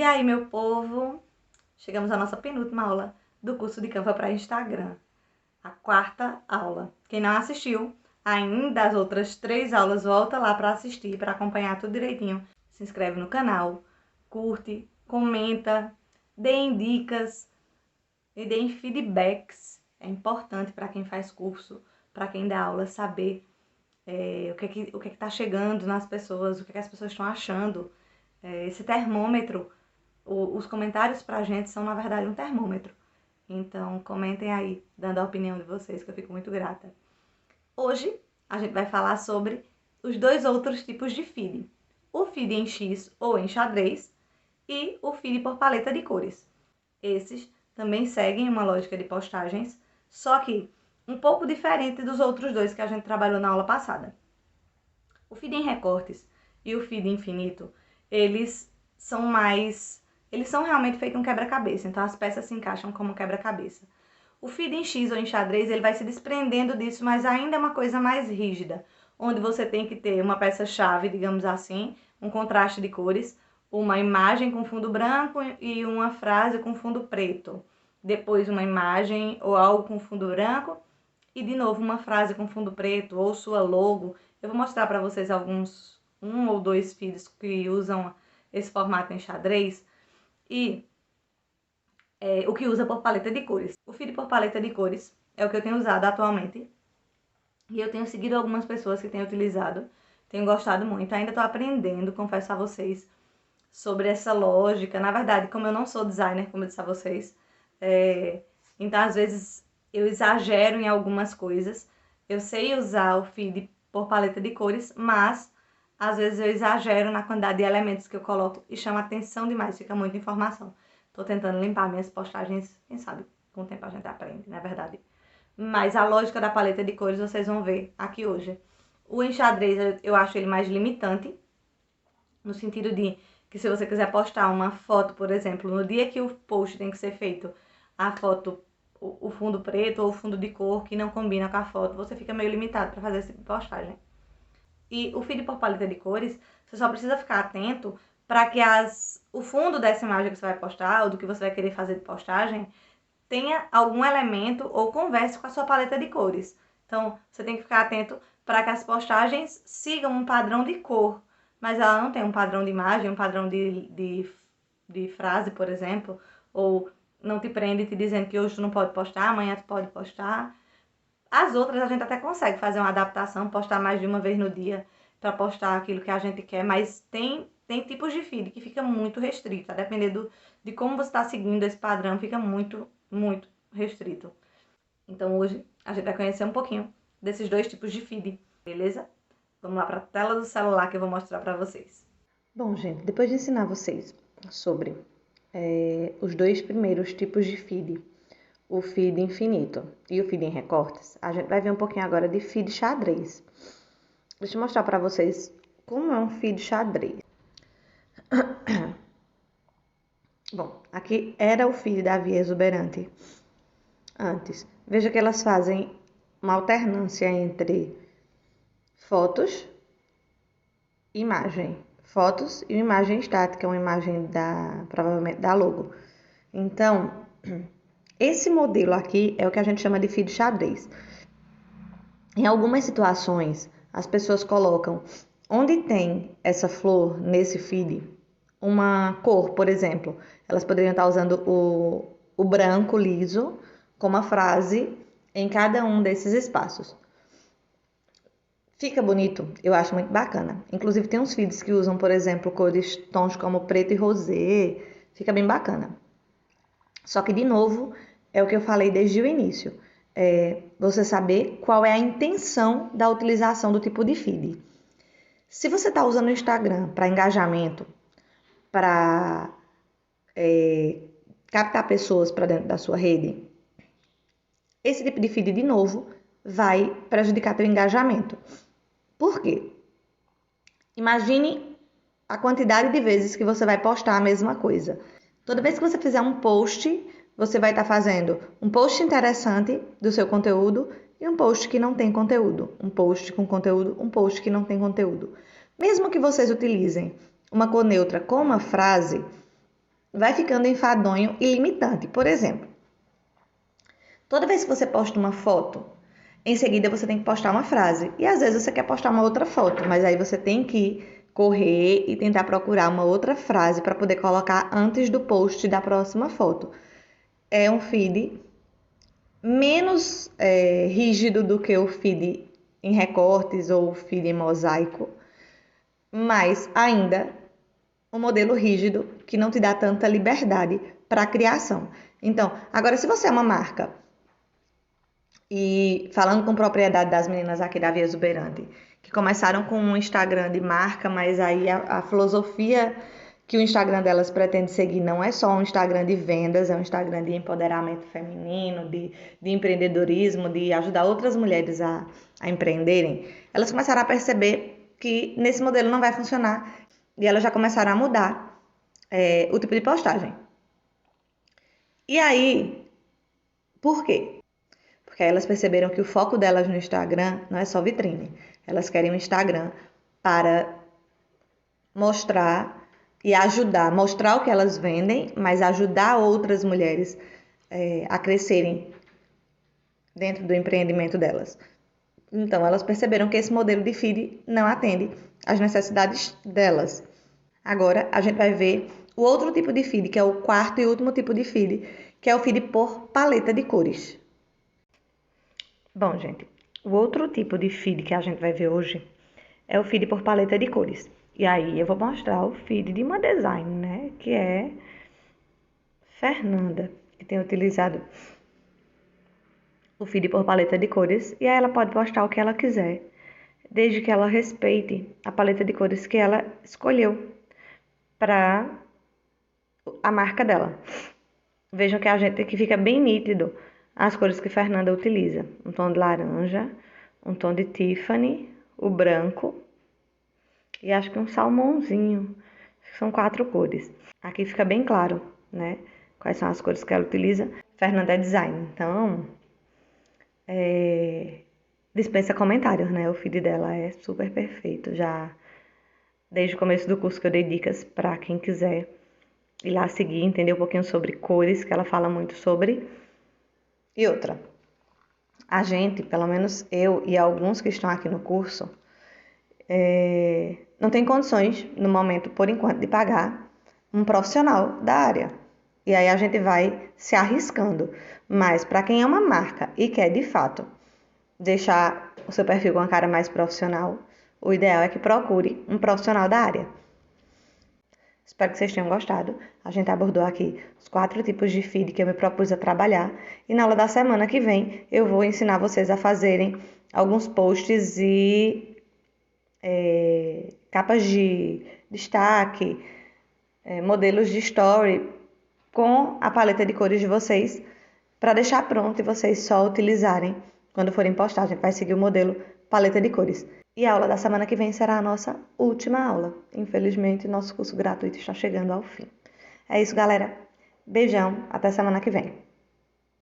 aí, meu povo? Chegamos à nossa penúltima aula do curso de Canva para Instagram. A quarta aula. Quem não assistiu ainda as outras 3 aulas, volta lá para assistir, para acompanhar tudo direitinho. Se inscreve no canal, curte, comenta, deem dicas e deem feedbacks. É importante para quem faz curso, para quem dá aula, saber o que está chegando nas pessoas, o que as pessoas estão achando. Esse termômetro, os comentários pra gente são, na verdade, um termômetro. Então, comentem aí, dando a opinião de vocês, que eu fico muito grata. Hoje, a gente vai falar sobre os 2 outros tipos de feed. O feed em X ou em xadrez e o feed por paleta de cores. Esses também seguem uma lógica de postagens, só que um pouco diferente dos outros 2 que a gente trabalhou na aula passada. O feed em recortes e o feed infinito, eles são realmente feitos um quebra-cabeça, então as peças se encaixam como um quebra-cabeça. O feed em X ou em xadrez, ele vai se desprendendo disso, mas ainda é uma coisa mais rígida, onde você tem que ter uma peça-chave, digamos assim, um contraste de cores, uma imagem com fundo branco e uma frase com fundo preto. Depois uma imagem ou algo com fundo branco e de novo uma frase com fundo preto ou sua logo. Eu vou mostrar para vocês um ou 2 feeds que usam esse formato em xadrez e o que usa por paleta de cores. O feed por paleta de cores é o que eu tenho usado atualmente e eu tenho seguido algumas pessoas que têm utilizado, tenho gostado muito, ainda estou aprendendo, confesso a vocês, sobre essa lógica. Na verdade, como eu não sou designer, como eu disse a vocês, então às vezes eu exagero em algumas coisas. Eu sei usar o feed por paleta de cores, mas às vezes eu exagero na quantidade de elementos que eu coloco e chama atenção demais, fica muita informação. Tô tentando limpar minhas postagens, quem sabe com o tempo a gente aprende, não é verdade? Mas a lógica da paleta de cores vocês vão ver aqui hoje. O enxadrez eu acho ele mais limitante, no sentido de que se você quiser postar uma foto, por exemplo, no dia que o post tem que ser feito, a foto, o fundo preto ou o fundo de cor que não combina com a foto, você fica meio limitado para fazer esse tipo de postagem. E o feed por paleta de cores, você só precisa ficar atento para que o fundo dessa imagem que você vai postar, ou do que você vai querer fazer de postagem, tenha algum elemento ou converse com a sua paleta de cores. Então, você tem que ficar atento para que as postagens sigam um padrão de cor, mas ela não tem um padrão de imagem, um padrão de frase, por exemplo, ou não te prende te dizendo que hoje tu não pode postar, amanhã tu pode postar. As outras a gente até consegue fazer uma adaptação, postar mais de uma vez no dia para postar aquilo que a gente quer, mas tem tipos de feed que fica muito restrito, a depender de como você está seguindo esse padrão, fica muito, muito restrito. Então hoje a gente vai conhecer um pouquinho desses 2 tipos de feed, beleza? Vamos lá para a tela do celular que eu vou mostrar para vocês. Bom, gente, depois de ensinar vocês sobre os 2 primeiros tipos de feed, o feed infinito e o feed em recortes, a gente vai ver um pouquinho agora de feed xadrez. Deixa eu mostrar para vocês como é um feed xadrez. Bom, aqui era o feed da Via Exuberante antes. Veja que elas fazem uma alternância entre fotos e imagem. Fotos e uma imagem estática, uma imagem provavelmente da logo. Então, esse modelo aqui é o que a gente chama de feed xadrez. Em algumas situações, as pessoas colocam onde tem essa flor nesse feed, uma cor, por exemplo. Elas poderiam estar usando o branco liso com uma frase em cada um desses espaços. Fica bonito, eu acho muito bacana. Inclusive tem uns feeds que usam, por exemplo, tons como preto e rosé. Fica bem bacana. Só que, de novo, é o que eu falei desde o início. Você saber qual é a intenção da utilização do tipo de feed. Se você está usando o Instagram para engajamento, para captar pessoas para dentro da sua rede, esse tipo de feed, de novo, vai prejudicar teu engajamento. Por quê? Imagine a quantidade de vezes que você vai postar a mesma coisa. Toda vez que você fizer um post, você vai estar fazendo um post interessante do seu conteúdo e um post que não tem conteúdo. Um post com conteúdo, um post que não tem conteúdo. Mesmo que vocês utilizem uma cor neutra com uma frase, vai ficando enfadonho e limitante. Por exemplo, toda vez que você posta uma foto, em seguida você tem que postar uma frase. E às vezes você quer postar uma outra foto, mas aí você tem que correr e tentar procurar uma outra frase para poder colocar antes do post da próxima foto. É um feed menos rígido do que o feed em recortes ou o feed em mosaico, mas ainda um modelo rígido que não te dá tanta liberdade para a criação. Então, agora se você é uma marca, e falando com propriedade das meninas aqui da Via Exuberante, que começaram com um Instagram de marca, mas aí a filosofia que o Instagram delas pretende seguir não é só um Instagram de vendas, é um Instagram de empoderamento feminino, de empreendedorismo, de ajudar outras mulheres a empreenderem. Elas começaram a perceber que nesse modelo não vai funcionar e elas já começaram a mudar o tipo de postagem. E aí, por quê? Porque elas perceberam que o foco delas no Instagram não é só vitrine. Elas querem um Instagram para mostrar e ajudar, mostrar o que elas vendem, mas ajudar outras mulheres a crescerem dentro do empreendimento delas. Então, elas perceberam que esse modelo de feed não atende às necessidades delas. Agora, a gente vai ver o outro tipo de feed, que é o quarto e último tipo de feed, que é o feed por paleta de cores. Bom, gente, o outro tipo de feed que a gente vai ver hoje é o feed por paleta de cores. E aí eu vou mostrar o feed de uma design, né? Que é Fernanda, que tem utilizado o feed por paleta de cores. E aí ela pode postar o que ela quiser, desde que ela respeite a paleta de cores que ela escolheu para a marca dela. Vejam que fica bem nítido as cores que Fernanda utiliza. Um tom de laranja, um tom de Tiffany, o branco e acho que um salmãozinho. São 4 cores. Aqui fica bem claro, né? Quais são as cores que ela utiliza. Fernanda é design, então dispensa comentários, né? O feed dela é super perfeito. Já desde o começo do curso que eu dei dicas para quem quiser ir lá seguir, entender um pouquinho sobre cores, que ela fala muito sobre. E outra, a gente, pelo menos eu e alguns que estão aqui no curso, não tem condições, no momento, por enquanto, de pagar um profissional da área. E aí a gente vai se arriscando. Mas para quem é uma marca e quer, de fato, deixar o seu perfil com uma cara mais profissional, o ideal é que procure um profissional da área. Espero que vocês tenham gostado. A gente abordou aqui os 4 tipos de feed que eu me propus a trabalhar. E na aula da semana que vem eu vou ensinar vocês a fazerem alguns posts e capas de destaque, modelos de story com a paleta de cores de vocês para deixar pronto e vocês só utilizarem quando forem postar. A gente vai seguir o modelo paleta de cores. E a aula da semana que vem será a nossa última aula. Infelizmente, nosso curso gratuito está chegando ao fim. É isso, galera. Beijão. Até semana que vem.